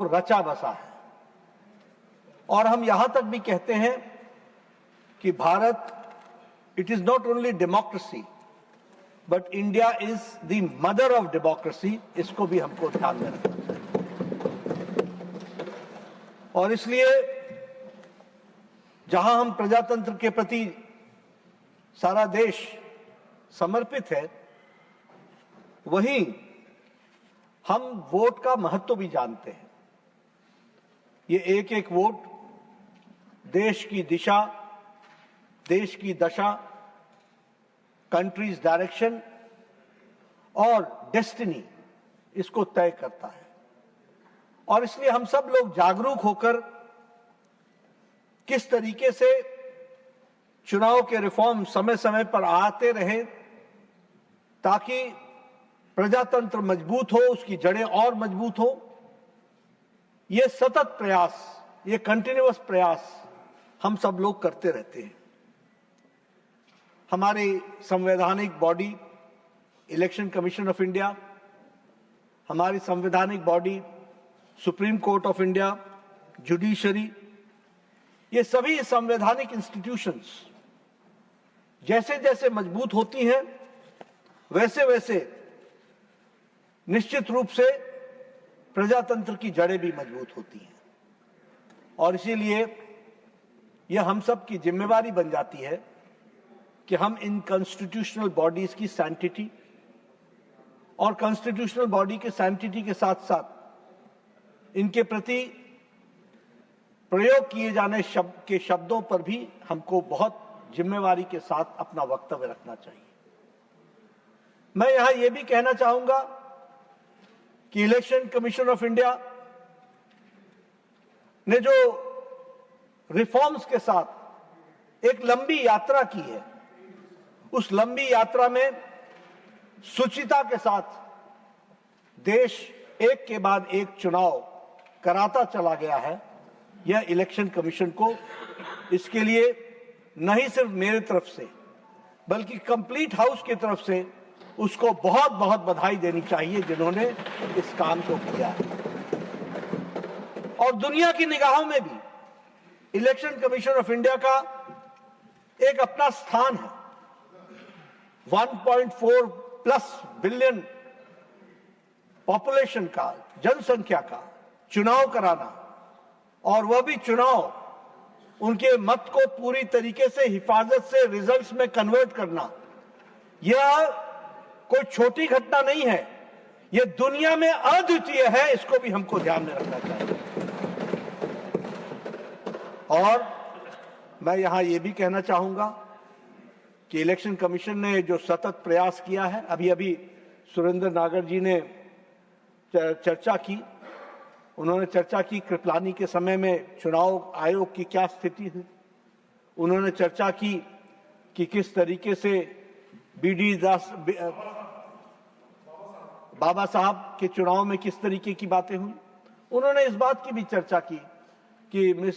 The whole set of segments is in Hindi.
रचा बसा है। और हम यहां तक भी कहते हैं कि Bharat, it is not only democracy but India is the mother of democracy. इसको भी हमको ध्यान में रखना चाहिए। और इसलिए जहां हम प्रजातंत्र के प्रति सारा देश समर्पित है, वहीं हम वोट का महत्व भी जानते हैं। ये एक एक वोट देश की दिशा, देश की दशा, कंट्रीज डायरेक्शन और डेस्टिनी, इसको तय करता है। और इसलिए हम सब लोग जागरूक होकर किस तरीके से चुनाव के रिफॉर्म समय समय पर आते रहे ताकि प्रजातंत्र मजबूत हो, उसकी जड़ें और मजबूत हो। ये सतत प्रयास, ये कंटिन्यूअस प्रयास हम सब लोग करते रहते हैं। हमारी संवैधानिक body election commission of India, हमारी संवैधानिक body supreme court of India, judiciary, ये सभी संवैधानिक इंस्टीट्यूशंस जैसे जैसे मजबूत होती हैं, वैसे वैसे निश्चित रूप से प्रजातंत्र की जड़ें भी मजबूत होती हैं। और इसीलिए यह हम सब की जिम्मेवारी बन जाती है कि हम इन कॉन्स्टिट्यूशनल बॉडीज की सैंक्टिटी और कॉन्स्टिट्यूशनल बॉडी के सैंक्टिटी के साथ साथ इनके प्रति प्रयोग किए जाने शब्दों पर भी हमको बहुत जिम्मेवारी के साथ अपना वक्तव्य रखना चाहिए। मैं यहां यह भी कहना चाहूंगा कि इलेक्शन कमीशन ऑफ इंडिया ने जो रिफॉर्म्स के साथ एक लंबी यात्रा की है, उस लंबी यात्रा में शुचिता के साथ देश एक के बाद एक चुनाव कराता चला गया है। यह इलेक्शन कमीशन को इसके लिए नहीं सिर्फ मेरे तरफ से बल्कि कंप्लीट हाउस की तरफ से उसको बहुत बहुत बधाई देनी चाहिए, जिन्होंने इस काम को किया है। और दुनिया की निगाहों में भी इलेक्शन कमीशन ऑफ इंडिया का एक अपना स्थान है। 1.4+ बिलियन पॉपुलेशन का, जनसंख्या का चुनाव कराना, और वह भी चुनाव उनके मत को पूरी तरीके से हिफाजत से रिजल्ट्स में कन्वर्ट करना, यह कोई छोटी घटना नहीं है। यह दुनिया में अद्वितीय है। इसको भी हमको ध्यान में रखना चाहिए। और मैं यहां यह भी कहना चाहूंगा कि इलेक्शन कमीशन ने जो सतत प्रयास किया है, अभी अभी सुरेंद्र नागर जी ने चर्चा की, उन्होंने चर्चा की कृपलानी के समय में चुनाव आयोग की क्या स्थिति है। उन्होंने चर्चा की कि किस तरीके से बीडी दास, बाबा साहब के चुनाव में किस तरीके की बातें हुई। उन्होंने इस बात की भी चर्चा की कि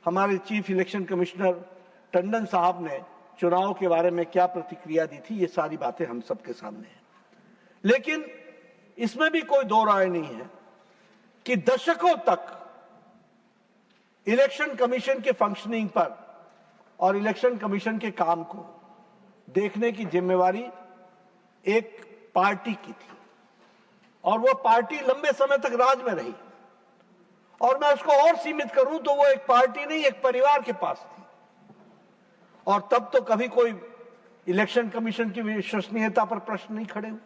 हमारे चीफ इलेक्शन कमिश्नर टंडन साहब ने चुनाव के बारे में क्या प्रतिक्रिया दी थी। ये सारी बातें हम सबके सामने हैं। लेकिन इसमें भी कोई दो राय नहीं है कि दशकों तक इलेक्शन कमीशन के फंक्शनिंग पर और इलेक्शन कमीशन के काम को देखने की जिम्मेवारी एक पार्टी की थी, और वो पार्टी लंबे समय तक राज में रही। और मैं उसको और सीमित करूं तो वो एक पार्टी नहीं, एक परिवार के पास थी। और तब तो कभी कोई इलेक्शन कमीशन की विश्वसनीयता पर प्रश्न नहीं खड़े हुए,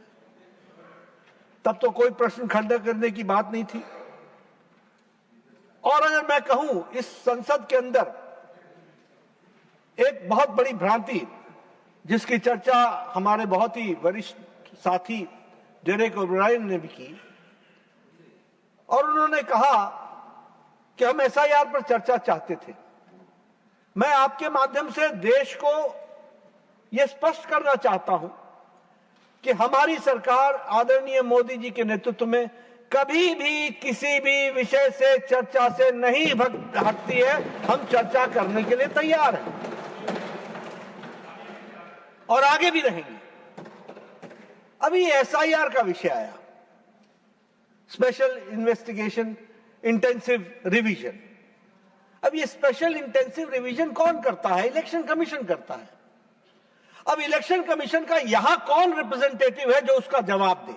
तब तो कोई प्रश्न खड़ा करने की बात नहीं थी। और अगर मैं कहूं, इस संसद के अंदर एक बहुत बड़ी भ्रांति, जिसकी चर्चा हमारे बहुत ही वरिष्ठ साथी डेरेक ओब्रायन ने भी की, और उन्होंने कहा कि हम एसआईआर पर चर्चा चाहते थे। मैं आपके माध्यम से देश को यह स्पष्ट करना चाहता हूं कि हमारी सरकार आदरणीय मोदी जी के नेतृत्व में कभी भी किसी भी विषय से चर्चा से नहीं हटती है। हम चर्चा करने के लिए तैयार हैं और आगे भी रहेंगे। अभी एसआईआर का विषय आया, स्पेशल इन्वेस्टिगेशन इंटेंसिव रिवीजन। अब ये स्पेशल इंटेंसिव रिवीजन कौन करता है? इलेक्शन कमीशन करता है। अब इलेक्शन कमीशन का यहां कौन रिप्रेजेंटेटिव है जो उसका जवाब दे?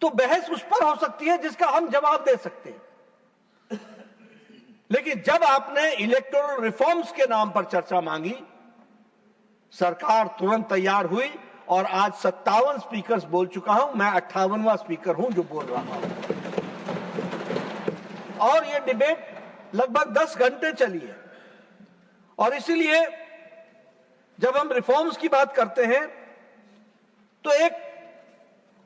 तो बहस उस पर हो सकती है जिसका हम जवाब दे सकते हैं, लेकिन जब आपने इलेक्टोरल रिफॉर्म्स के नाम पर चर्चा मांगी, सरकार तुरंत तैयार हुई और आज 57 स्पीकर्स बोल चुका हूं, मैं 58वां स्पीकर हूं जो बोल रहा हूं। और यह डिबेट लगभग 10 घंटे चली है। और इसीलिए जब हम रिफॉर्म्स की बात करते हैं तो एक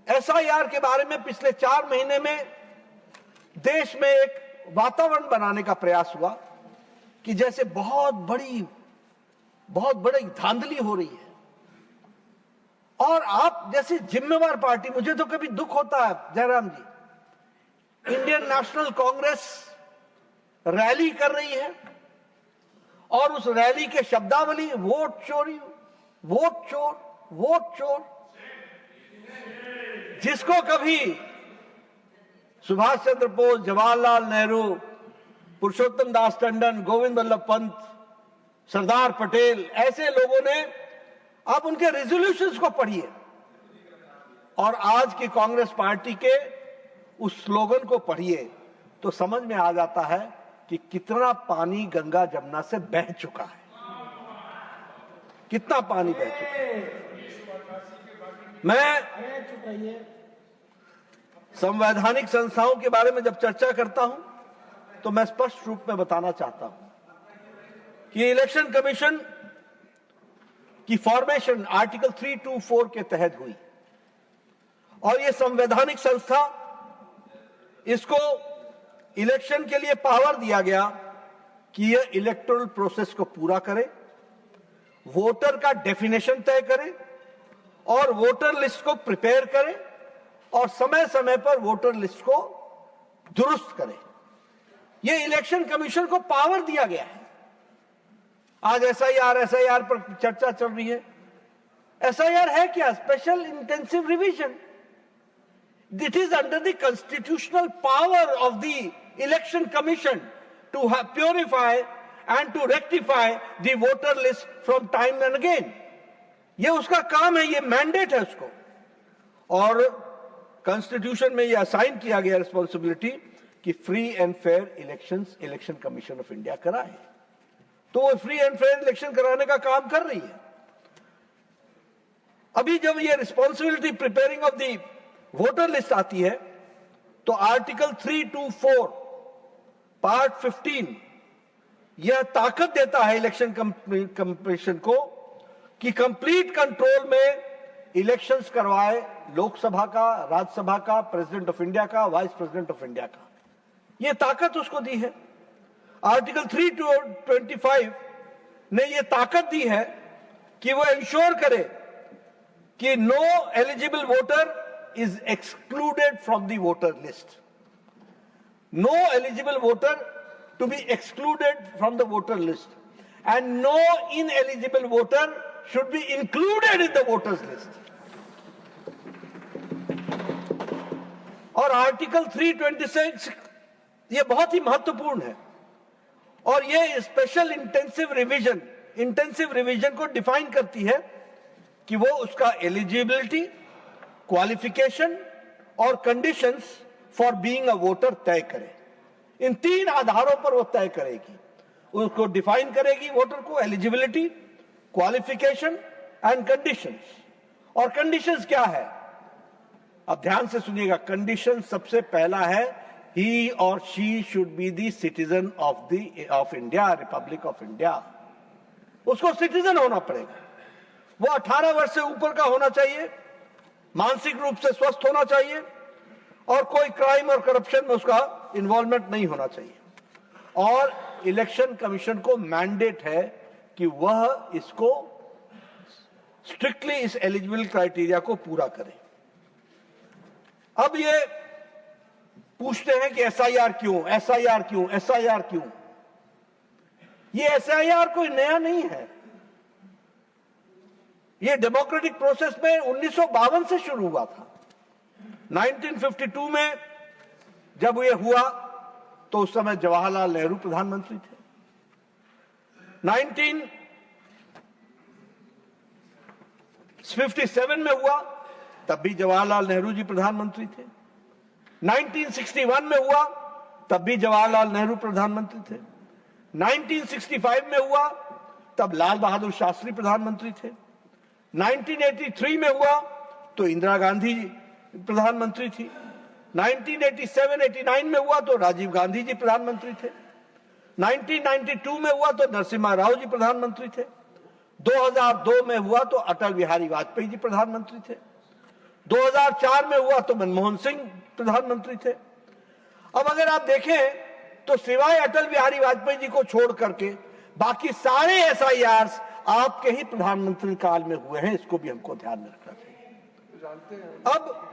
एसआईआर के बारे में पिछले 4 महीने में देश में एक वातावरण बनाने का प्रयास हुआ कि जैसे बहुत बड़ी धांधली हो रही है। और आप जैसी जिम्मेवार पार्टी, मुझे तो कभी दुख होता है जयराम जी, इंडियन नेशनल कांग्रेस रैली कर रही है और उस रैली के शब्दावली वोट चोरी, वोट चोर, वोट चोर। जिसको कभी सुभाष चंद्र बोस, जवाहरलाल नेहरू, पुरुषोत्तम दास टंडन, गोविंद वल्लभ पंत, सरदार पटेल, ऐसे लोगों ने, आप उनके रेजोल्यूशंस को पढ़िए और आज की कांग्रेस पार्टी के उस स्लोगन को पढ़िए तो समझ में आ जाता है कि कितना पानी गंगा जमुना से बह चुका है, कितना पानी बह चुका है। मैं संवैधानिक संस्थाओं के बारे में जब चर्चा करता हूं तो मैं स्पष्ट रूप में बताना चाहता हूं कि इलेक्शन कमीशन की फॉर्मेशन आर्टिकल 324 के तहत हुई और यह संवैधानिक संस्था, इसको इलेक्शन के लिए पावर दिया गया कि यह इलेक्टोरल प्रोसेस को पूरा करे, वोटर का डेफिनेशन तय करे और वोटर लिस्ट को प्रिपेयर करे और समय समय पर वोटर लिस्ट को दुरुस्त करे। यह इलेक्शन कमीशन को पावर दिया गया है। आज एसआईआर पर चर्चा चल रही है। एसआईआर है क्या? Special intensive revision. It is under the constitutional power of the election commission to purify and to rectify the voter list from time and again. ये उसका काम है, ये मैंडेट है उसको। और कॉन्स्टिट्यूशन में ये असाइन किया गया रिस्पॉन्सिबिलिटी कि free and fair elections election commission of India कराए। तो वो फ्री एंड फेयर इलेक्शन कराने का काम कर रही है। अभी जब ये responsibility preparing of the voter list आती है तो आर्टिकल 324 पार्ट 15 यह ताकत देता है इलेक्शन कमीशन को कि कंप्लीट कंट्रोल में इलेक्शंस करवाए, लोकसभा का, राज्यसभा का, प्रेसिडेंट ऑफ इंडिया का, वाइस प्रेसिडेंट ऑफ इंडिया का। यह ताकत उसको दी है। आर्टिकल 325 ने यह ताकत दी है कि वो इंश्योर करे कि no eligible voter is excluded from the voter list. No eligible voter to be excluded from the voter list. And no ineligible voter should be included in the voters list. और आर्टिकल 326 ये बहुत ही महत्वपूर्ण है और ये स्पेशल इंटेंसिव रिवीजन को डिफाइन करती है कि वो उसका एलिजिबिलिटी, क्वालिफिकेशन और conditions for being a voter तय करे। इन 3 आधारों पर वो तय करेगी, उसको डिफाइन करेगी वोटर को, एलिजिबिलिटी, क्वालिफिकेशन एंड कंडीशंस। और कंडीशंस क्या है? अब ध्यान से सुनिएगा। कंडीशन सबसे पहला है ही और she should be the citizen of India, Republic of India. उसको सिटीजन होना पड़ेगा। वो 18 वर्ष से ऊपर का होना चाहिए, मानसिक रूप से स्वस्थ होना चाहिए और कोई क्राइम और करप्शन में उसका इन्वॉल्वमेंट नहीं होना चाहिए। और इलेक्शन कमीशन को मैंडेट है कि वह इसको स्ट्रिक्टली इस एलिजिबल क्राइटेरिया को पूरा करे। अब ये पूछते हैं कि एसआईआर क्यों, एसआईआर क्यों, एसआईआर क्यों? ये एसआईआर कोई नया नहीं है। ये डेमोक्रेटिक प्रोसेस में 1952 से शुरू हुआ था। 1952 में जब ये हुआ तो उस समय जवाहरलाल नेहरू प्रधानमंत्री थे। 1957 में हुआ तब भी जवाहरलाल नेहरू जी प्रधानमंत्री थे। 1961 में हुआ तब भी जवाहरलाल नेहरू प्रधानमंत्री थे। 1965 में हुआ तब लाल बहादुर शास्त्री प्रधानमंत्री थे। 1983 में हुआ तो इंदिरा गांधी प्रधानमंत्री थी। 1987-89 में हुआ तो राजीव गांधी जी प्रधानमंत्री थे। 1992 में हुआ तो नरसिम्हा राव जी प्रधानमंत्री थे। 2002 में हुआ तो अटल बिहारी वाजपेयी जी प्रधानमंत्री थे। 2004 में हुआ तो मनमोहन सिंह प्रधानमंत्री थे। अब अगर आप देखें तो सिवाय अटल बिहारी वाजपेयी जी को छोड़ करके बाकी सारे एसआईआर आपके ही प्रधानमंत्री काल में हुए हैं। इसको भी हमको ध्यान में रखना चाहिए। अब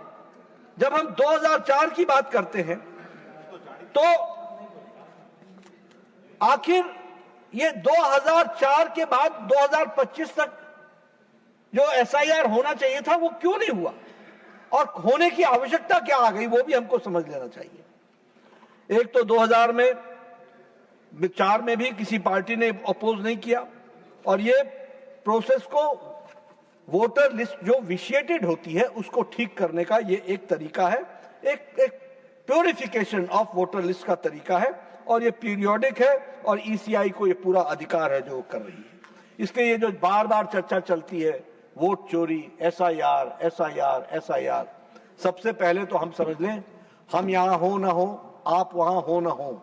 जब हम 2004 की बात करते हैं तो आखिर ये 2004 के बाद 2025 तक जो एसआईआर होना चाहिए था वो क्यों नहीं हुआ और होने की आवश्यकता क्या आ गई, वो भी हमको समझ लेना चाहिए। एक तो 2004 में भी किसी पार्टी ने अपोज नहीं किया और ये प्रोसेस को वोटर लिस्ट जो विशिएटेड होती है उसको ठीक करने का ये एक तरीका है, एक प्योरिफिकेशन ऑफ वोटर लिस्ट का तरीका है और ये पीरियोडिक है और ईसीआई को ये पूरा अधिकार है जो कर रही है। इसलिए ये जो बार बार चर्चा चलती है वोट चोरी, एसआईआर एसआईआर एसआईआर, सबसे पहले तो हम समझ लें हम यहां हो ना हो, आप वहां हो ना हो,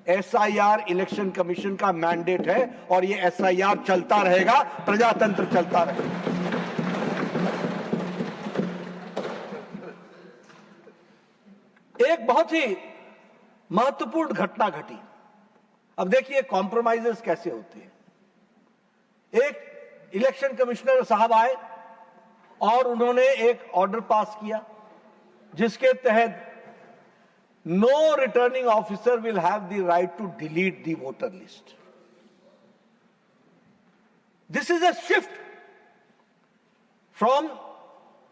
एसआईआर इलेक्शन कमीशन का मैंडेट है और ये एसआईआर चलता रहेगा, प्रजातंत्र चलता रहेगा। एक बहुत ही महत्वपूर्ण घटना घटी। अब देखिए कॉम्प्रोमाइजेस कैसे होते हैं। एक इलेक्शन कमिश्नर साहब आए और उन्होंने एक ऑर्डर पास किया जिसके तहत no returning officer will have the right to delete the voter list. This is a shift from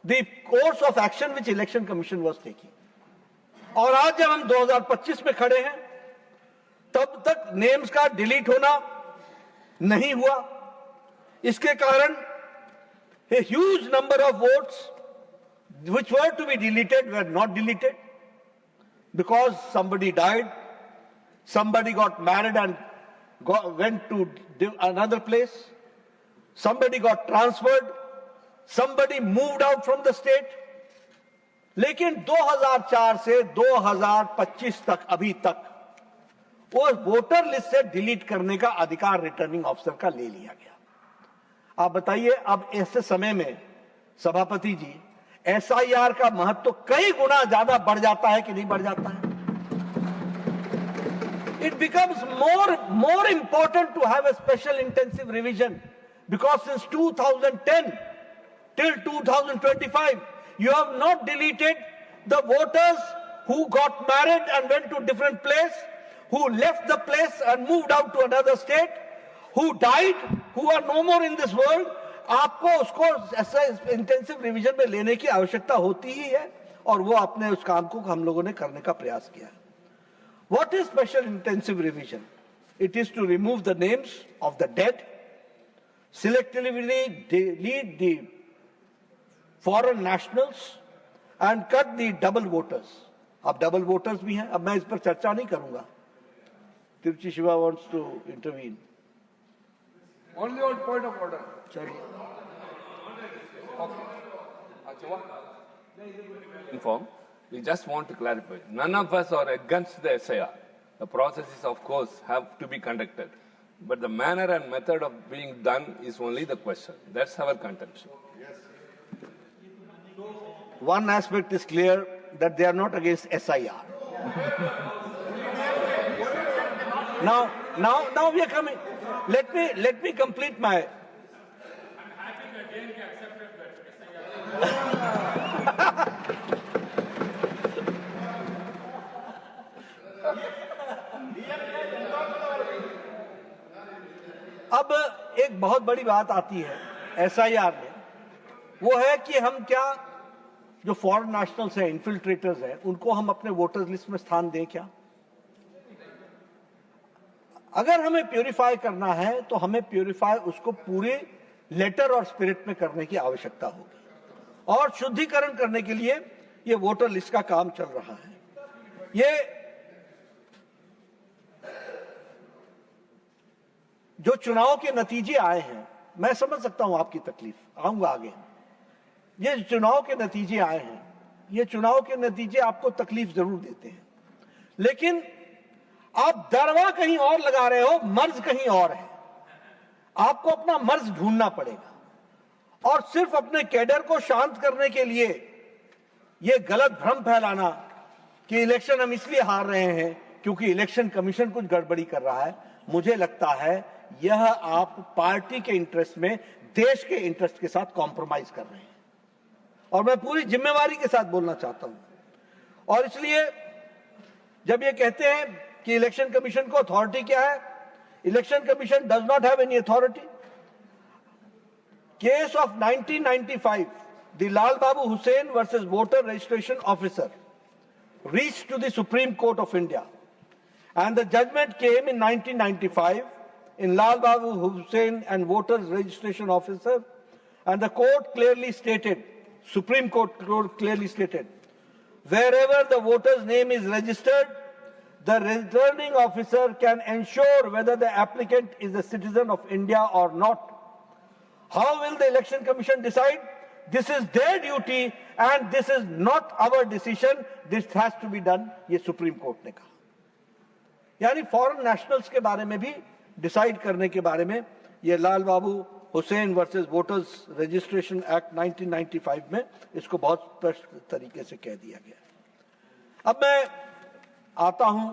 the course of action which election commission was taking. और आज जब हम 2025 में खड़े हैं तब तक नेम्स का डिलीट होना नहीं हुआ। इसके कारण a huge number of votes which were to be deleted were not deleted because somebody died, somebody got married and went to another place, somebody got transferred, somebody moved out from the state. लेकिन 2004 से 2025 तक अभी तक वो वोटर लिस्ट से डिलीट करने का अधिकार रिटर्निंग ऑफिसर का ले लिया गया। आप बताइए अब ऐसे समय में सभापति जी एसआईआर का महत्व तो कई गुना ज्यादा बढ़ जाता है कि नहीं बढ़ जाता है? It becomes more important to have a special intensive revision because since 2010 till 2025 you have not deleted the voters who got married and went to different place, who left the place and moved out to another state, who died, who are no more in this world. आपको उसको ऐसा इंटेंसिव रिवीजन में लेने की आवश्यकता होती ही है और वो अपने उस काम को हम लोगों ने करने का प्रयास किया है। What is special intensive revision? It is to remove the names of the dead, selectively delete the foreign nationals and cut the double voters. अब double voters भी हैं। अब मैं इस पर चर्चा नहीं करूंगा। Tiruchi Shiva wants to intervene. Only on point of order. चलिए। Inform. We just want to clarify. None of us are against the SIR. The processes, of course, have to be conducted. But the manner and method of being done is only the question. That's our contention. Yes. One aspect is clear that they are not against SIR. Now we are coming. Let me complete my. अब एक बहुत बड़ी बात आती है एसआईआर में, वो है कि हम क्या जो फॉरेन नेशनल्स हैं, इन्फिल्ट्रेटर्स हैं, उनको हम अपने वोटर्स लिस्ट में स्थान दें क्या? अगर हमें प्यूरिफाई करना है तो हमें प्यूरिफाई उसको पूरे लेटर और स्पिरिट में करने की आवश्यकता होगी, और शुद्धिकरण करने के लिए ये वोटर लिस्ट का काम चल रहा है। ये जो चुनाव के नतीजे आए हैं, मैं समझ सकता हूं आपकी तकलीफ, आऊंगा आगे। ये चुनाव के नतीजे आए हैं, ये चुनाव के नतीजे आपको तकलीफ जरूर देते हैं, लेकिन आप दरवा कहीं और लगा रहे हो, मर्ज कहीं और है। आपको अपना मर्ज ढूंढना पड़ेगा, और सिर्फ अपने कैडर को शांत करने के लिए यह गलत भ्रम फैलाना कि इलेक्शन हम इसलिए हार रहे हैं क्योंकि इलेक्शन कमीशन कुछ गड़बड़ी कर रहा है, मुझे लगता है यह आप पार्टी के इंटरेस्ट में देश के इंटरेस्ट के साथ कॉम्प्रोमाइज कर रहे हैं, और मैं पूरी जिम्मेवारी के साथ बोलना चाहता हूं। और इसलिए जब ये कहते हैं कि इलेक्शन कमीशन को अथॉरिटी क्या है, election commission does not have any authority. Case of 1995, the Lal Babu Hussain versus voter registration officer reached to the Supreme Court of India, and the judgment came in 1995 in Lal Babu Hussain and voters registration officer, and the court clearly stated, Supreme Court clearly stated, wherever the voter's name is registered, the returning officer can ensure whether the applicant is a citizen of India or not. How will the Election Commission decide? This is their duty and this is not our decision. This has to be done, ये सुप्रीम कोर्ट ने कहा। यानी फॉरेन नेशनल्स के बारे में भी डिसाइड करने के बारे में ये Lal Babu Hussain versus voters registration act 1995 में इसको बहुत स्पष्ट तरीके से कह दिया गया। अब मैं आता हूं,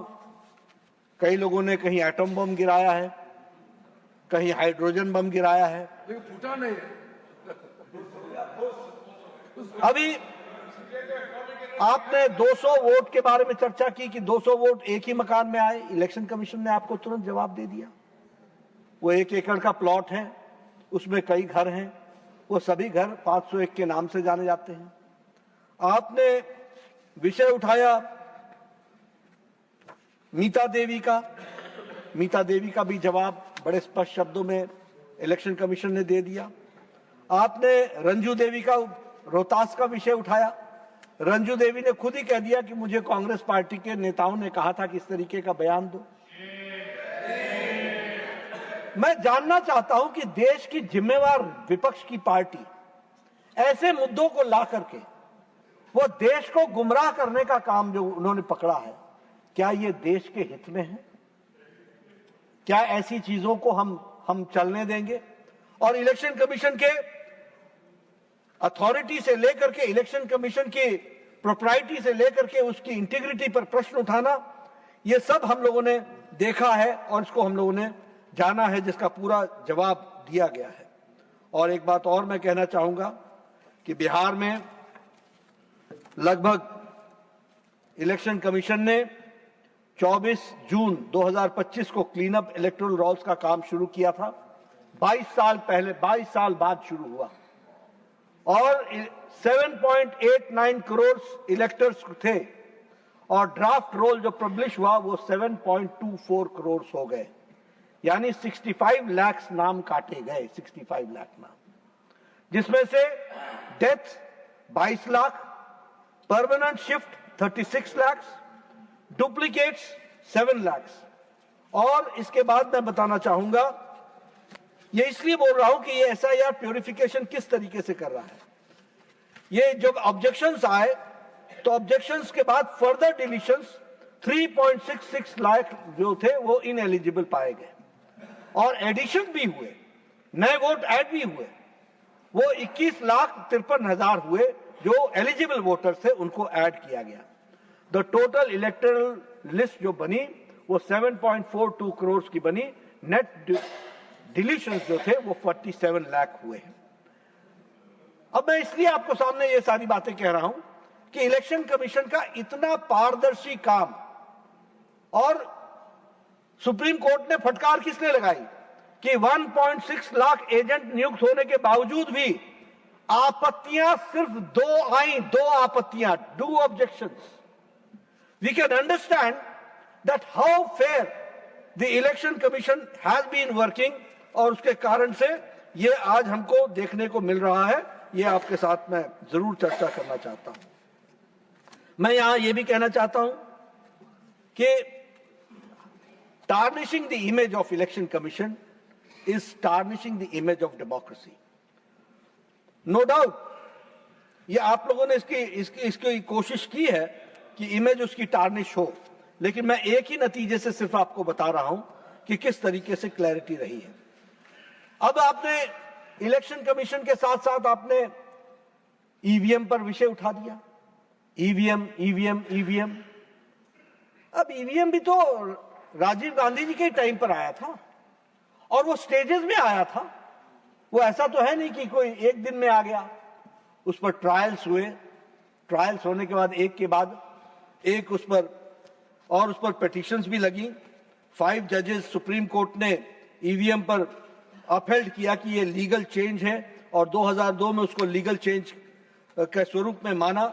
कई लोगों ने कहीं एटम बम गिराया है, कहीं हाइड्रोजन बम गिराया है, लेकिन फूटा नहीं। अभी आपने 200 वोट के बारे में चर्चा की कि 200 वोट एक ही मकान में आए। इलेक्शन कमीशन ने आपको तुरंत जवाब दे दिया। वो 1 एकड़ का प्लॉट है, उसमें कई घर हैं, वो सभी घर 501 के नाम से जाने जाते हैं। आपने विषय उठाया मीता देवी का, मीता देवी का भी जवाब बड़े स्पष्ट शब्दों में इलेक्शन कमीशन ने दे दिया। आपने रंजू देवी का, रोहतास का विषय उठाया। रंजू देवी ने खुद ही कह दिया कि मुझे कांग्रेस पार्टी के नेताओं ने कहा था कि इस तरीके का बयान दो। मैं जानना चाहता हूं कि देश की जिम्मेवार विपक्ष की पार्टी ऐसे मुद्दों को ला करके वो देश को गुमराह करने का काम जो उन्होंने पकड़ा है, क्या ये देश के हित में है? क्या ऐसी चीजों को हम चलने देंगे? और इलेक्शन कमीशन के अथॉरिटी से लेकर के, इलेक्शन कमीशन की प्रोप्राइटी से लेकर के उसकी इंटीग्रिटी पर प्रश्न उठाना, ये सब हम लोगों ने देखा है और इसको हम लोगों ने जाना है, जिसका पूरा जवाब दिया गया है। और एक बात और मैं कहना चाहूंगा कि बिहार में लगभग इलेक्शन कमीशन ने 24 जून 2025 को क्लीन अप इलेक्टोरल रोल्स का काम शुरू किया था। 22 साल पहले, 22 साल बाद शुरू हुआ, और 7.89 करोड़ इलेक्टर्स थे, और ड्राफ्ट रोल जो पब्लिश हुआ वो 7.24 करोड़ हो गए, यानी 65 लाख नाम काटे गए, 65 लाख नाम, जिसमें से death 22 lakh, permanent shift 36 lakh, duplicates 7 lakh. और इसके बाद मैं बताना चाहूंगा, ये इसलिए बोल रहा हूं कि ये एसआईआर प्यूरिफिकेशन किस तरीके से कर रहा है। ये जब ऑब्जेक्शंस आए तो ऑब्जेक्शंस के बाद फर्दर डिलीशंस 3.66 लाख जो थे वो इनएलिजिबल पाए गए, और एडिशन भी हुए, नए वोट ऐड भी हुए। वो 21,53,000 हुए जो एलिजिबल वोटर थे, उनको ऐड किया गया। द टोटल इलेक्टोरल लिस्ट जो बनी वो 7.42 करोड़ की बनी। नेट डिलीशंस जो थे वो 47 लाख हुए हैं। अब मैं इसलिए आपको सामने ये सारी बातें कह रहा हूं कि इलेक्शन कमीशन का इतना पारदर्शी काम, और सुप्रीम कोर्ट ने फटकार किसने लगाई कि 1.6 लाख एजेंट नियुक्त होने के बावजूद भी आपत्तियां सिर्फ दो आई, दो आपत्तियां, 2 objections. We can understand that how fair the election commission has been working, और उसके कारण से ये आज हमको देखने को मिल रहा है। ये आपके साथ मैं जरूर चर्चा करना चाहता हूं। मैं यहां ये भी कहना चाहता हूं कि tarnishing the image of election commission is tarnishing the image of democracy. No doubt, ये आप लोगों ने इसकी कोशिश की है कि इमेज उसकी टार्निश हो, लेकिन मैं एक ही नतीजे से सिर्फ आपको बता रहा हूं कि किस तरीके से क्लैरिटी रही है। अब आपने इलेक्शन कमीशन के साथ साथ आपने ईवीएम पर विषय उठा दिया। ईवीएम। अब ईवीएम भी तो राजीव गांधी जी के टाइम पर आया था और वो स्टेजेस में आया था। वो ऐसा तो है नहीं कि कोई एक दिन में आ गया। उस पर ट्रायल्स हुए, ट्रायल्स होने के बाद एक के बाद एक उस पर पिटीशंस भी लगी। 5 जजेस सुप्रीम कोर्ट ने ईवीएम पर अपहेल्ड किया कि ये लीगल चेंज है और 2002 में उसको लीगल चेंज के स्वरूप में माना।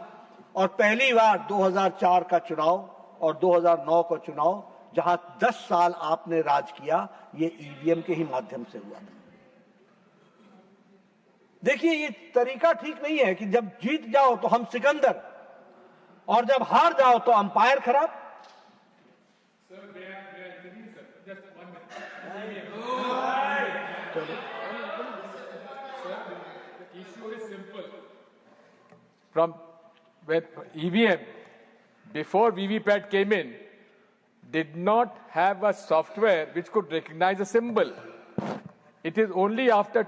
और पहली बार 2004 का चुनाव और 2009 का चुनाव, जहां 10 साल आपने राज किया, ये ईवीएम के ही माध्यम से हुआ था। देखिए, ये तरीका ठीक नहीं है कि जब जीत जाओ तो हम सिकंदर और जब हार जाओ तो अंपायर खराब। From when EVM, before VVPAT came in, did not have a software which could recognize a symbol. It is only after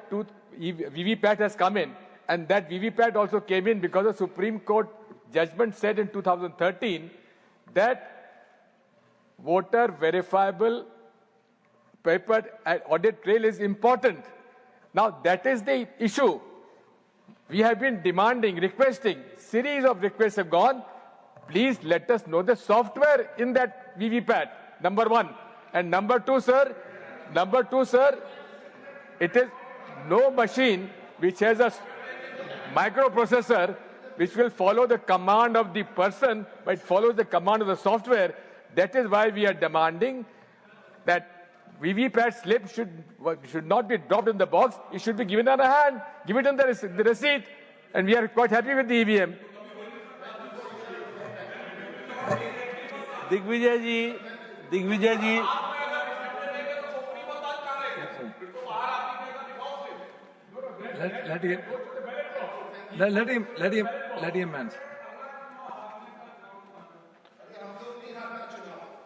VVPAT has come in, and that VVPAT also came in because the Supreme Court judgment said in 2013 that voter verifiable paper audit trail is important. Now that is the issue. We have been demanding, requesting, series of requests have gone. Please let us know the software in that VVPAT, number one. And number two, sir, it is no machine which has a microprocessor which will follow the command of the person, but it follows the command of the software. That is why we are demanding that VVPAT slip should not be dropped in the box. It should be given in a hand. Give it in the receipt. And we are quite happy with the EVM. Digvijay ji, let him answer.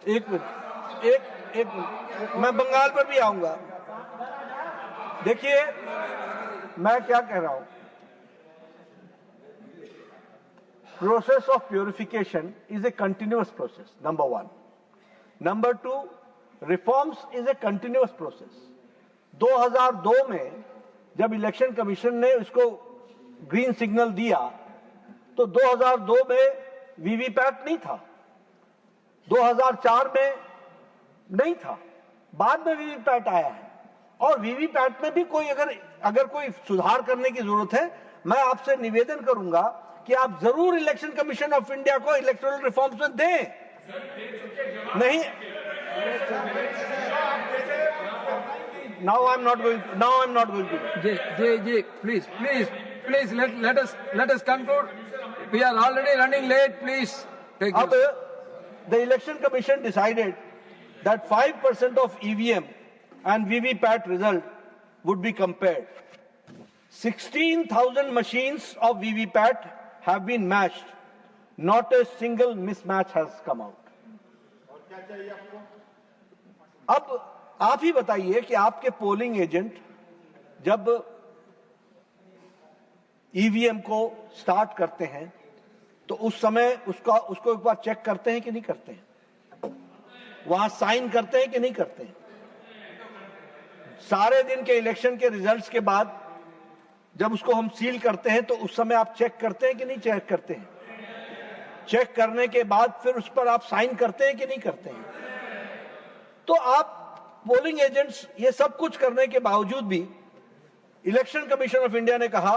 एक मिनट, मैं बंगाल पर भी आऊंगा। देखिए, मैं क्या कह रहा हूं। Process of purification is a continuous process, number one. Number two, reforms is a continuous process. 2002 में जब इलेक्शन कमीशन ने उसको ग्रीन सिग्नल दिया तो 2002 में वीवीपैट नहीं था, 2004 में नहीं था, बाद में वीवीपैट आया है। और वीवीपैट में भी कोई अगर कोई सुधार करने की जरूरत है, मैं आपसे निवेदन करूंगा कि आप जरूर इलेक्शन कमीशन ऑफ इंडिया को इलेक्टोरल रिफॉर्म्स में दें। नहीं, now I'm not going to. Please let us conclude. We are already running late. Please take Ab, the election commission decided that 5% of EVM and VVPAT result would be compared. 16,000 machines of VVPAT have been matched. Not a single mismatch has come out. अब आप ही बताइए कि आपके पोलिंग एजेंट जब ईवीएम को स्टार्ट करते हैं तो उस समय उसको एक बार चेक करते हैं कि नहीं करते हैं, वहां साइन करते हैं कि नहीं करते हैं। सारे दिन के इलेक्शन के रिजल्ट्स के बाद जब उसको हम सील करते हैं तो उस समय आप चेक करते हैं कि नहीं चेक करते हैं। चेक करने के बाद फिर उस पर आप साइन करते हैं कि नहीं करते हैं। तो आप पोलिंग एजेंट्स ये सब कुछ करने के बावजूद भी इलेक्शन कमीशन ऑफ इंडिया ने कहा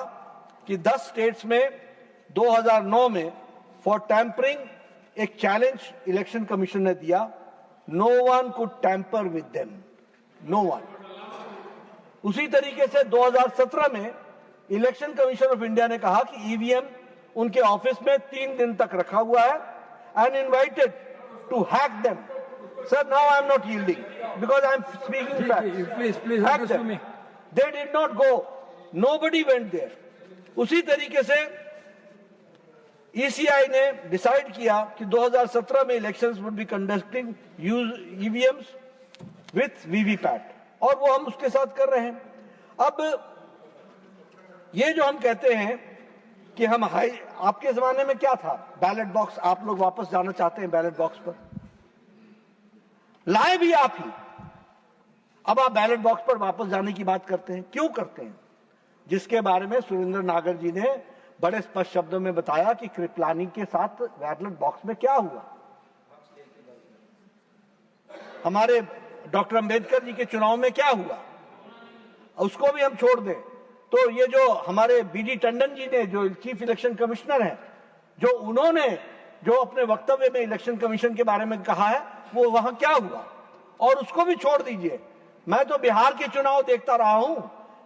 कि 10 स्टेट्स में 2009 में फॉर टैंपरिंग एक चैलेंज इलेक्शन कमीशन ने दिया, no one could tamper with them, no one. उसी तरीके से 2017 में इलेक्शन कमीशन ऑफ इंडिया ने कहा कि ईवीएम उनके ऑफिस में 3 दिन तक रखा हुआ है and invited to hack them. Sir, now I am not yielding because I am speaking facts. Please. They did not go. Nobody went there. उसी तरीके से ECI ने डिसाइड किया कि 2017 में elections would be conducting EVMs with VVPAT, और वो हम उसके साथ कर रहे हैं। अब ये जो हम कहते हैं कि हम आपके जमाने में क्या था, बैलेट बॉक्स, आप लोग वापस जाना चाहते हैं बैलेट बॉक्स पर, लाए भी आप ही। अब आप बैलेट बॉक्स पर वापस जाने की बात करते हैं, क्यों करते हैं? जिसके बारे में सुरेंद्र नागर जी ने बड़े स्पष्ट शब्दों में बताया कि कृपलानी के साथ बैलेट बॉक्स में क्या हुआ। हमारे डॉक्टर अंबेडकर जी के चुनाव में क्या हुआ, उसको भी हम छोड़ दें तो ये जो हमारे बीडी टंडन जी ने, जो चीफ इलेक्शन कमिश्नर हैं, जो उन्होंने जो अपने वक्तव्य में इलेक्शन कमीशन के बारे में कहा है, वो वहां क्या हुआ, और उसको भी छोड़ दीजिए। मैं तो बिहार के चुनाव देखता रहा हूं,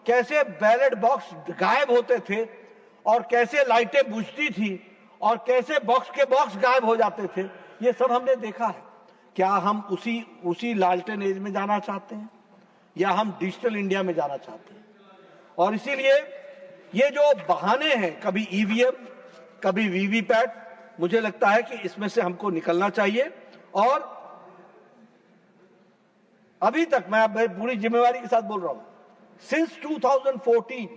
कैसे बैलेट बॉक्स गायब होते थे और कैसे लाइटें बुझती थी और कैसे बॉक्स के बॉक्स गायब हो जाते थे, ये सब हमने देखा है। क्या हम उसी लालटेन एज में जाना चाहते हैं या हम डिजिटल इंडिया में जाना चाहते हैं? और इसीलिए ये जो बहाने हैं, कभी ईवीएम कभी वीवीपैट, मुझे लगता है कि इसमें से हमको निकलना चाहिए। और अभी तक मैं पूरी जिम्मेवारी के साथ बोल रहा हूं, since 2014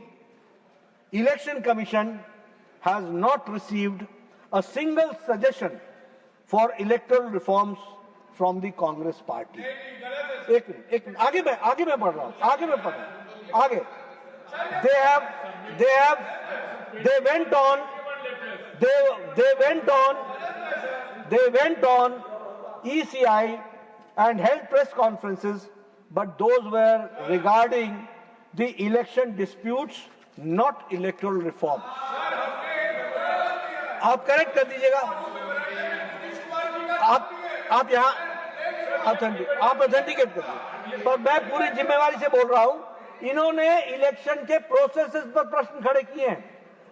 election commission has not received a single suggestion for electoral reforms from the Congress party. एक आगे मैं पढ़ रहा हूं, आगे they went on ECI and held press conferences, but those were regarding the election disputes, not electoral reforms. आप करेक्ट कर दीजिएगा, आप यहाँ आप ऑथेंटिकेट कर दीजिए। पर मैं पूरी जिम्मेवारी से बोल रहा हूं, इन्होंने इलेक्शन के प्रोसेसेस पर प्रश्न खड़े किए हैं,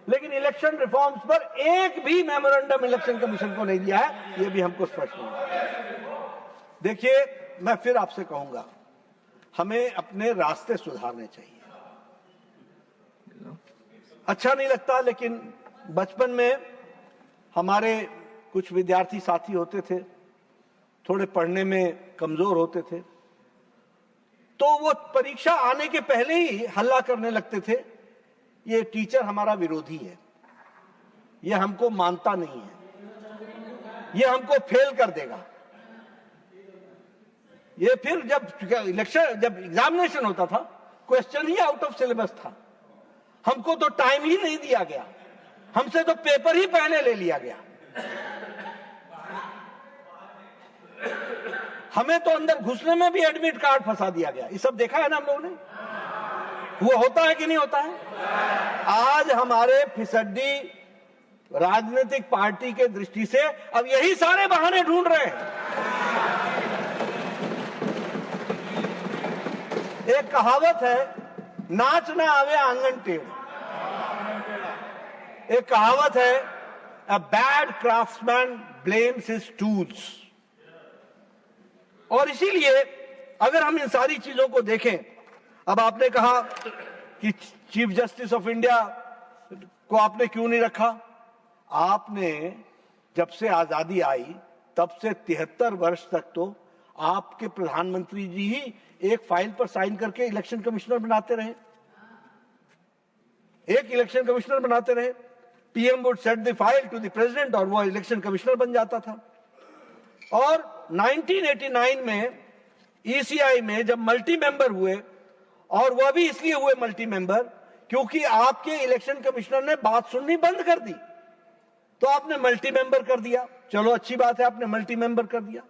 लेकिन इलेक्शन रिफॉर्म्स पर एक भी मेमोरेंडम इलेक्शन कमीशन को नहीं दिया है, ये भी हमको स्पष्ट है। देखिए, मैं फिर आपसे कहूंगा, हमें अपने रास्ते सुधारने चाहिए। अच्छा नहीं लगता, लेकिन बचपन में हमारे कुछ विद्यार्थी साथी होते थे, थोड़े पढ़ने में कमजोर होते थे, तो वो परीक्षा आने के पहले ही हल्ला करने लगते थे, ये टीचर हमारा विरोधी है, ये हमको मानता नहीं है, ये हमको फेल कर देगा। ये फिर जब एग्जामिनेशन होता था, question he out of syllabus था, हमको तो टाइम ही नहीं दिया गया, हमसे तो पेपर ही पहले ले लिया गया, हमें तो अंदर घुसने में भी एडमिट कार्ड फंसा दिया गया। ये सब देखा है ना हम लोगों ने, वो होता है कि नहीं होता है? आज हमारे फिसड्डी राजनीतिक पार्टी के दृष्टि से अब यही सारे बहाने ढूंढ रहे हैं। एक कहावत है, नाच ना आवे आंगन टेढ़। एक कहावत है, a bad craftsman blames his tools. और इसीलिए अगर हम इन सारी चीजों को देखें, अब आपने कहा कि चीफ जस्टिस ऑफ इंडिया को आपने क्यों नहीं रखा? आपने जब से आजादी आई तब से 73 वर्ष तक तो आपके प्रधानमंत्री जी ही एक फाइल पर साइन करके इलेक्शन कमिश्नर बनाते रहे, एक इलेक्शन कमिश्नर बनाते रहे। PM would set the file to the president और वो इलेक्शन कमिश्नर बन जाता था। और 1989 में ईसीआई में जब मल्टी मेंबर हुए, और वह भी इसलिए हुए मल्टी मेंबर क्योंकि आपके इलेक्शन कमिश्नर ने बात सुननी बंद कर दी, तो आपने मल्टी मेंबर कर दिया। चलो अच्छी बात है, आपने मल्टी मेंबर कर दिया।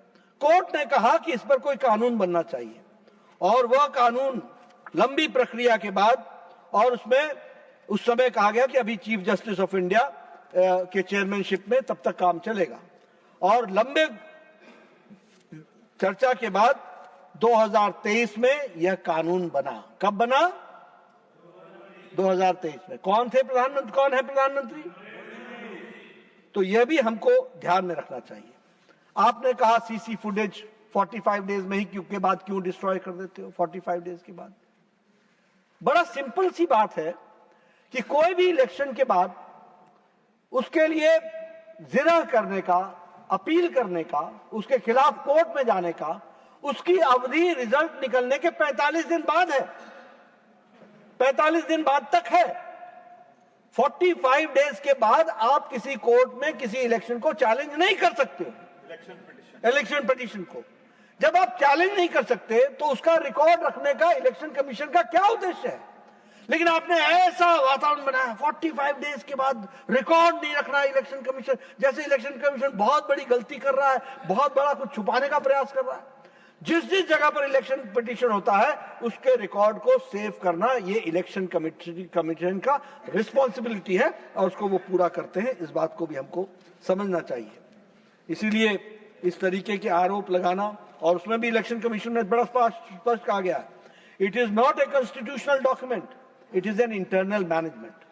कोर्ट ने कहा कि इस पर कोई कानून बनना चाहिए, और वह कानून लंबी प्रक्रिया के बाद, और उसमें उस समय कहा गया कि अभी चीफ जस्टिस ऑफ इंडिया के चेयरमैनशिप में तब तक काम चलेगा। और लंबे चर्चा के बाद 2023 में यह कानून बना। कब बना? 2023 में। कौन है प्रधानमंत्री? तो यह भी हमको ध्यान में रखना चाहिए। आपने कहा सीसी फुटेज 45 डेज में ही के बाद क्यों डिस्ट्रॉय कर देते हो? 45 डेज के बाद बड़ा सिंपल सी बात है कि कोई भी इलेक्शन के बाद उसके लिए जिरह करने का, अपील करने का, उसके खिलाफ कोर्ट में जाने का, उसकी अवधि रिजल्ट निकलने के 45 दिन बाद है। 45 दिन बाद तक है। 45 डेज के बाद आप किसी कोर्ट में किसी इलेक्शन को चैलेंज नहीं कर सकते। इलेक्शन पिटीशन को जब आप चैलेंज नहीं कर सकते तो उसका रिकॉर्ड रखने का इलेक्शन कमीशन का क्या उद्देश्य है? लेकिन आपने ऐसा वातावरण बनाया 45 डेज के बाद रिकॉर्ड नहीं रख रहा इलेक्शन कमीशन, जैसे इलेक्शन कमीशन बहुत बड़ी गलती कर रहा है, बहुत बड़ा कुछ छुपाने का प्रयास कर रहा है। जिस जिस जगह पर इलेक्शन पिटीशन होता है उसके रिकॉर्ड को सेव करना ये इलेक्शन कमीशन का रिस्पॉन्सिबिलिटी है और उसको वो पूरा करते हैं। इस बात को भी हमको समझना चाहिए। इसीलिए इस तरीके के आरोप लगाना, और उसमें भी इलेक्शन कमीशन ने बड़ा स्पष्ट कहा गया है, it is not a constitutional document, it is an internal management.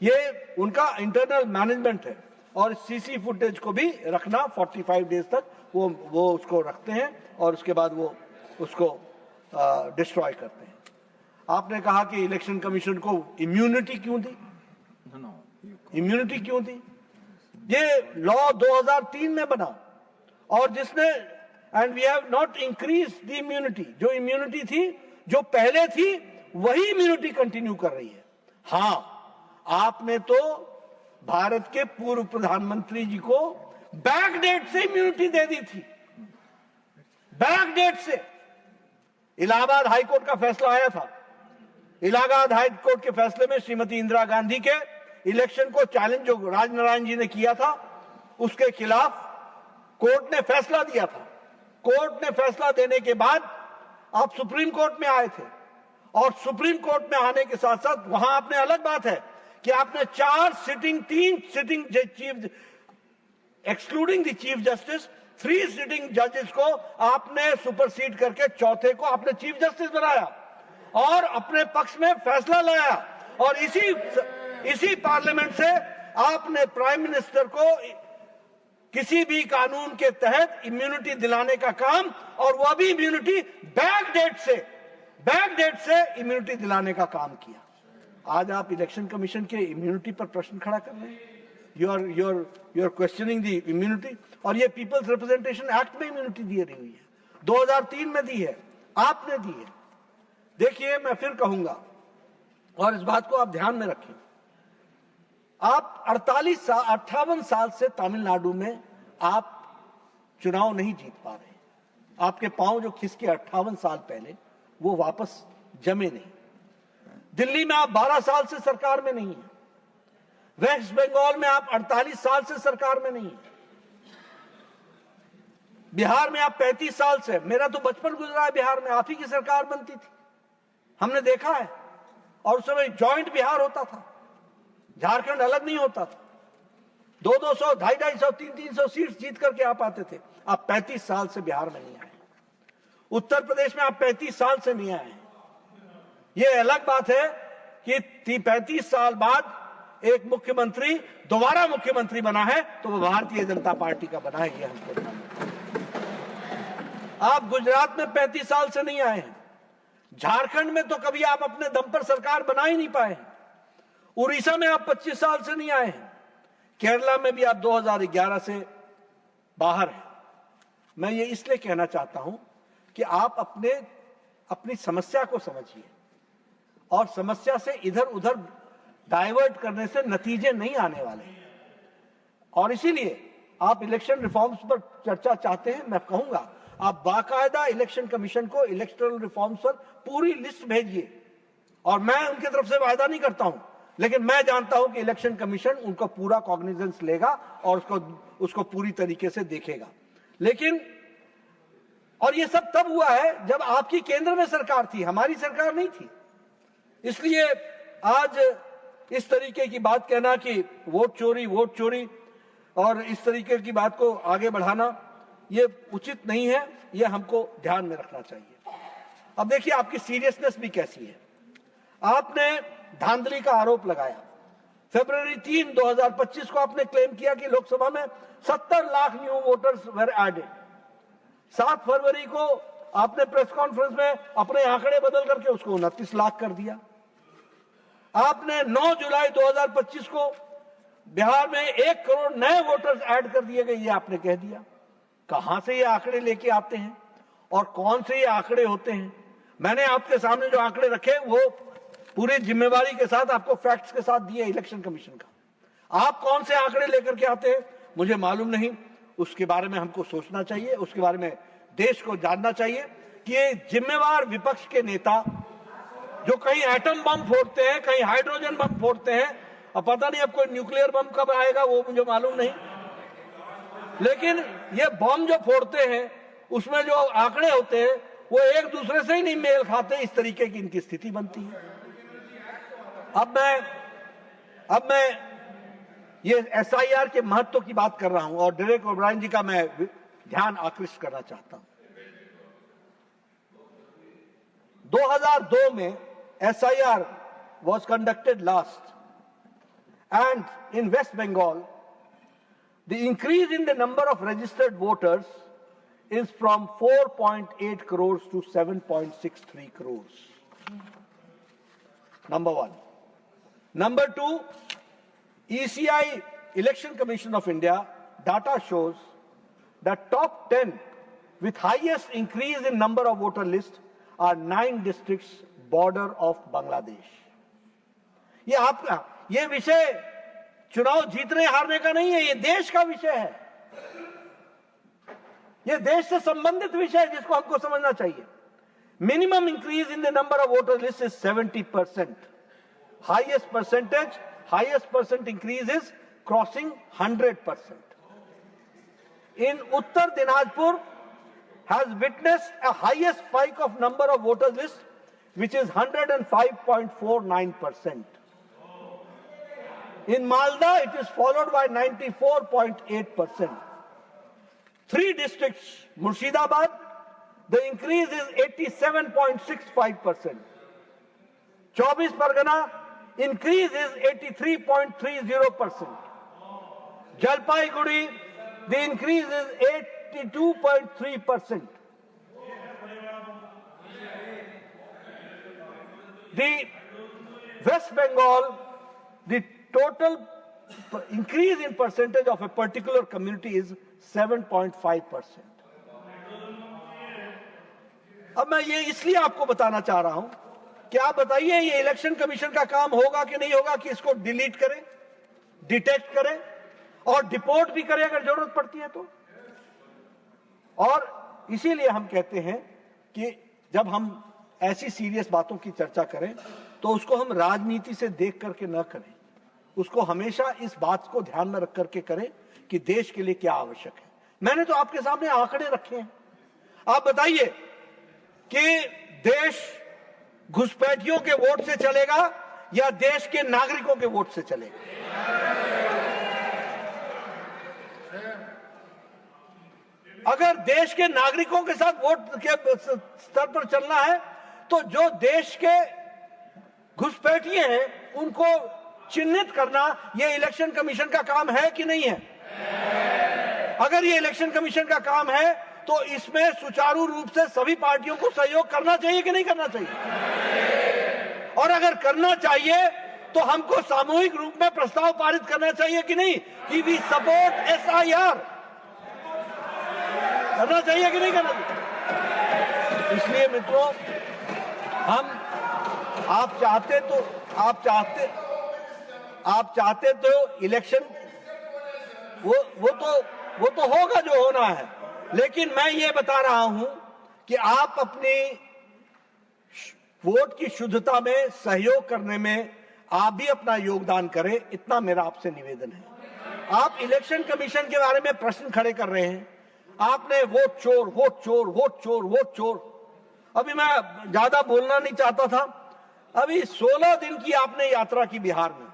ये उनका इंटरनल मैनेजमेंट है। और सीसी फुटेज को भी रखना 45 डेज तक वो उसको रखते हैं और उसके बाद वो उसको डिस्ट्रॉय करते हैं। आपने कहा कि इलेक्शन कमीशन को इम्यूनिटी क्यों दी? इम्यूनिटी क्यों दी? ये लॉ 2003 में बना और जिसने, and we have not increase the immunity. जो इम्यूनिटी थी, जो पहले थी, वही इम्यूनिटी कंटिन्यू कर रही है। हां, आपने तो भारत के पूर्व प्रधानमंत्री जी को बैकडेट से इम्यूनिटी दे दी थी। बैकडेट से इलाहाबाद हाईकोर्ट का फैसला आया था। इलाहाबाद हाईकोर्ट के फैसले में श्रीमती इंदिरा गांधी के इलेक्शन को चैलेंज जो राजनारायण जी ने किया था उसके खिलाफ कोर्ट ने फैसला दिया था। कोर्ट ने फैसला देने के बाद आप सुप्रीम कोर्ट में आए थे और सुप्रीम कोर्ट में आने के साथ साथ वहां आपने, अलग बात है कि आपने 3 sitting chief, excluding the chief justice, 3 sitting जजेस को आपने सुपरसीड करके चौथे को आपने चीफ जस्टिस बनाया और अपने पक्ष में फैसला लाया। और इसी पार्लियामेंट से आपने प्राइम मिनिस्टर को किसी भी कानून के तहत इम्यूनिटी दिलाने का काम, और वह भी इम्यूनिटी बैकडेट से इम्यूनिटी दिलाने का काम किया। आज आप इलेक्शन कमीशन के इम्यूनिटी पर प्रश्न खड़ा कर रहे हैं। You are questioning the immunity, और ये पीपल्स रिप्रेजेंटेशन एक्ट में इम्यूनिटी दी रही हुई है, 2003 में दी है, आपने दी है। देखिए, मैं फिर कहूंगा और इस बात को आप ध्यान में रखें, आप 58 साल से तमिलनाडु में आप चुनाव नहीं जीत पा रहे। आपके पांव जो खिसके 58 साल पहले वो वापस जमे नहीं। दिल्ली में आप 12 साल से सरकार में नहीं है। वेस्ट बंगाल में आप 48 साल से सरकार में नहीं है। बिहार में आप 35 साल से, मेरा तो बचपन गुजरा है बिहार में, आप ही की सरकार बनती थी, हमने देखा है। और उस समय जॉइंट बिहार होता था, झारखंड अलग नहीं होता था। 200, 250, 300 सीट जीत करके आप आते थे। आप 35 साल से बिहार में नहीं आए। उत्तर प्रदेश में आप 35 साल से नहीं आए। ये अलग बात है कि 35 साल बाद एक मुख्यमंत्री दोबारा मुख्यमंत्री बना है तो वो भारतीय जनता पार्टी का बना है। ये हमको आप गुजरात में 35 साल से नहीं आए हैं। झारखंड में तो कभी आप अपने दम पर सरकार बना ही नहीं पाए। उड़ीसा में आप 25 साल से नहीं आए हैं। केरला में भी आप 2011 से बाहर हैं। मैं ये इसलिए कहना चाहता हूं कि आप अपनी समस्या को समझिए और समस्या से इधर उधर डाइवर्ट करने से नतीजे नहीं आने वाले हैं। और इसीलिए आप इलेक्शन रिफॉर्म्स पर चर्चा चाहते हैं, मैं कहूंगा आप बाकायदा इलेक्शन कमीशन को इलेक्टोरल रिफॉर्म्स पर पूरी लिस्ट भेजिए। और मैं उनकी तरफ से वायदा नहीं करता हूं, लेकिन मैं जानता हूं कि इलेक्शन कमीशन उनको पूरा कॉग्निजेंस लेगा और उसको पूरी तरीके से देखेगा। लेकिन और ये सब तब हुआ है जब आपकी केंद्र में सरकार थी, हमारी सरकार नहीं थी। इसलिए आज इस तरीके की बात कहना कि वोट चोरी और इस तरीके की बात को आगे बढ़ाना ये उचित नहीं है, ये हमको ध्यान में रखना चाहिए। अब देखिए आपकी सीरियसनेस भी कैसी है। आपने धांधली का आरोप लगाया। फरवरी 3, 2025 को आपने क्लेम किया कि लोकसभा में 70 लाख न्यू वोटर्स वर एडेड। 7 फरवरी को आपने प्रेस कॉन्फ्रेंस में अपने आंकड़े बदल करके उसको 29 लाख कर दिया। आपने 9 जुलाई 2025 को बिहार में 1 करोड़ नए वोटर्स ऐड कर दिए गए, ये आपने कह दिया। कहां से ये आंकड़े लेके आते हैं और कौन से ये आंकड़े होते हैं? मैंने आपके सामने जो आंकड़े रखे वो पूरी जिम्मेवारी के साथ आपको फैक्ट्स के साथ दिए इलेक्शन कमीशन का। आप कौन से आंकड़े लेकर के आते हैं मुझे मालूम नहीं, उसके बारे में हमको सोचना चाहिए, उसके बारे में देश को जानना चाहिए कि ये जिम्मेवार विपक्ष के नेता जो कहीं एटम बम फोड़ते हैं, कहीं हाइड्रोजन बम फोड़ते हैं, और पता नहीं अब कोई न्यूक्लियर बम कब आएगा वो मुझे मालूम नहीं, लेकिन ये बम जो फोड़ते हैं उसमें जो आंकड़े होते हैं वो एक दूसरे से ही नहीं मेल खाते। इस तरीके की इनकी स्थिति बनती है। अब मैं ये एसआईआर के महत्व की बात कर रहा हूं और डेरेक ओब्रायन जी का मैं ध्यान आकृष्ट करना चाहता हूं। 2002 में SIR was conducted last, and in West Bengal the increase in the number of registered voters is from 4.8 crores to 7.63 crores. Number one. Number two, ECI, Election Commission of India, data shows that top 10 with highest increase in number of voter list are 9 districts border of Bangladesh. ये आपका ये विषय चुनाव जीतने हारने का नहीं है, ये देश का विषय है, ये देश से संबंधित विषय है जिसको हमको समझना चाहिए। Minimum increase in the number of voter list is 70%. Highest percent increase is crossing 100%. In Uttar Dinajpur has witnessed a highest spike of number of voters list, which is 105.49%. In Malda, it is followed by 94.8%. 3 districts, Murshidabad, the increase is 87.65%. 24 Pargana, increase is 83.30%. Jalpaiguri, the increase is 82.3%. The West Bengal, the total increase in percentage of a particular community is 7.5%. अब मैं ये इसलिए आपको बताना चाह रहा हूं कि आप बताइए ये इलेक्शन कमीशन का काम होगा कि नहीं होगा कि इसको डिलीट करें, डिटेक्ट करें और डिपोर्ट भी करें अगर जरूरत पड़ती है तो। और इसीलिए हम कहते हैं कि जब हम ऐसी सीरियस बातों की चर्चा करें तो उसको हम राजनीति से देख करके न करें, उसको हमेशा इस बात को ध्यान में रख करके करें कि देश के लिए क्या आवश्यक है। मैंने तो आपके सामने आंकड़े रखे हैं, आप बताइए कि देश घुसपैठियों के वोट से चलेगा या देश के नागरिकों के वोट से चलेगा? अगर देश के नागरिकों के साथ वोट के स्तर पर चलना है तो जो देश के घुसपैठिए हैं उनको चिन्हित करना ये इलेक्शन कमीशन का काम है कि नहीं है? अगर ये इलेक्शन कमीशन का काम है तो इसमें सुचारू रूप से सभी पार्टियों को सहयोग करना चाहिए कि नहीं करना चाहिए? और अगर करना चाहिए तो हमको सामूहिक रूप में प्रस्ताव पारित करना चाहिए कि नहीं कि वी सपोर्ट एसआईआर, करना चाहिए कि नहीं करना चाहिए? इसलिए मित्रों, हम आप चाहते तो इलेक्शन वो तो होगा जो होना है, लेकिन मैं ये बता रहा हूं कि आप अपनी वोट की शुद्धता में सहयोग करने में आप भी अपना योगदान करें, इतना मेरा आपसे निवेदन है। आप इलेक्शन कमीशन के बारे में प्रश्न खड़े कर रहे हैं, आपने वोट चोर। अभी मैं ज्यादा बोलना नहीं चाहता था, अभी 16 दिन की आपने यात्रा की बिहार में,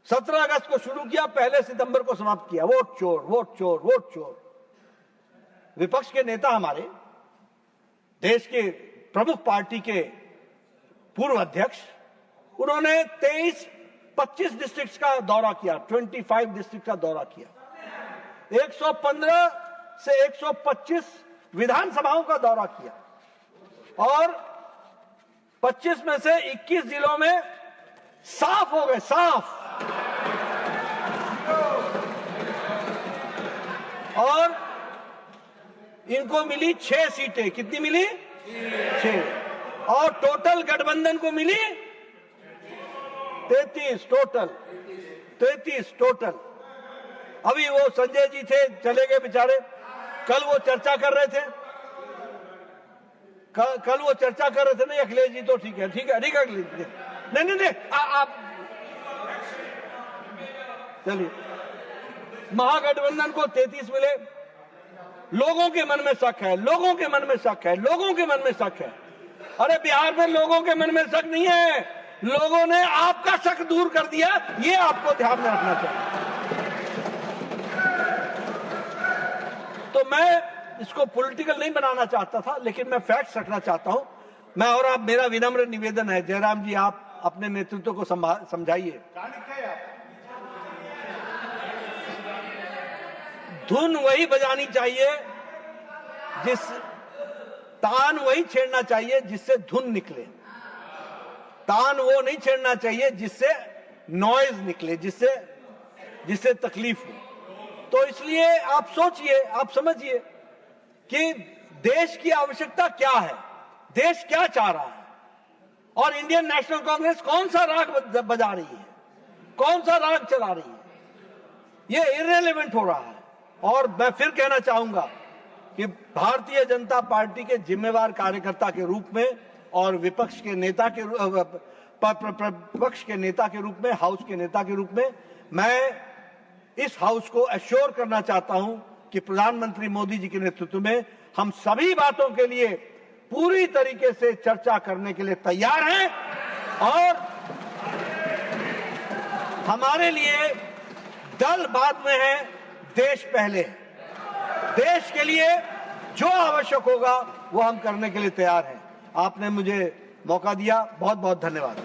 17 अगस्त को शुरू किया, 1 सितंबर को समाप्त किया। वोट चोर, वोट चोर, वोट चोर। विपक्ष के नेता, हमारे देश के प्रमुख पार्टी के पूर्व अध्यक्ष, उन्होंने 25 डिस्ट्रिक्ट्स का दौरा किया, 25 डिस्ट्रिक्ट का दौरा किया, 115 से 125 विधानसभाओं का दौरा किया और 25 में से 21 जिलों में साफ हो गए, साफ। और इनको मिली 6 सीटें। कितनी मिली? 6। और टोटल गठबंधन को मिली 33 टोटल। अभी वो संजय जी थे, चले गए बेचारे। कल वो चर्चा कर रहे थे, नहीं अखिलेश जी तो ठीक है अखिलेश जी, नहीं आप चलिए। महागठबंधन को 33 मिले। लोगों के मन में शक है, अरे बिहार में लोगों के मन में शक नहीं है, लोगों ने आपका शक दूर कर दिया, ये आपको ध्यान में रखना चाहिए। तो मैं इसको पॉलिटिकल नहीं बनाना चाहता था, लेकिन मैं फैक्ट्स रखना चाहता हूं। मैं और आप, मेरा विनम्र निवेदन है, जयराम जी आप अपने नेतृत्व को समझाइए। धुन वही बजानी चाहिए, तान वही छेड़ना चाहिए जिससे धुन निकले। तान वो नहीं छेड़ना चाहिए जिससे नॉइज निकले, जिससे तकलीफ हो। तो इसलिए आप सोचिए, आप समझिए कि देश की आवश्यकता क्या है, देश क्या चाह रहा है, और इंडियन नेशनल कांग्रेस कौन सा राग बजा रही है, कौन सा राग चला रही है, ये इररिलेवेंट हो रहा है। और मैं फिर कहना चाहूंगा कि भारतीय जनता पार्टी के जिम्मेवार कार्यकर्ता के रूप में और विपक्ष के नेता के रूप में, हाउस के नेता के रूप में, मैं इस हाउस को एश्योर करना चाहता हूं कि प्रधानमंत्री मोदी जी के नेतृत्व में हम सभी बातों के लिए पूरी तरीके से चर्चा करने के लिए तैयार हैं। और हमारे लिए दल बाद में है, देश पहले। देश के लिए जो आवश्यक होगा वो हम करने के लिए तैयार हैं। आपने मुझे मौका दिया, बहुत बहुत धन्यवाद।